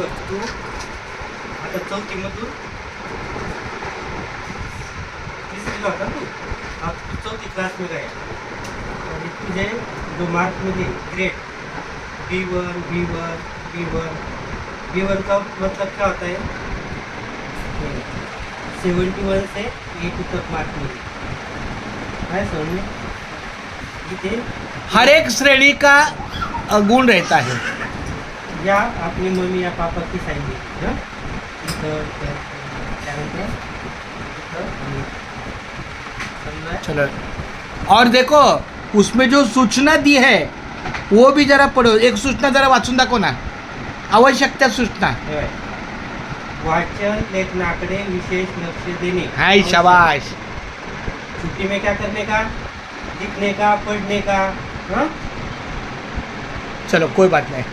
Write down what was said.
बघ तू आता चौथीमधून तिसरीला होता तू आता तू चौथी क्लासमध्ये आहे आणि तुझे जो मार्क्समध्ये ग्रेड B1 का मतलब क्या होता है 71 से 80 तक मार्क मिले है समझ में इथे हर एक श्रेणी का गुण रहता है. या अपनी मम्मी या पापा की साइन दी ना इथं त्यानंतर इथं आणि समजा चलो और देखो उसमें जो सूचना दी है वो भी जरा पढ़ो. एक सूचना जरा वाचून दाखव ना. आवश्यक सूचना. हे बघ. वाचन लेखनाकडे विशेष लक्ष देणे हाय शाबाश. छुट्टी में क्या करने का लिखने का पढ़ने का हाँ चलो कोई बात नहीं.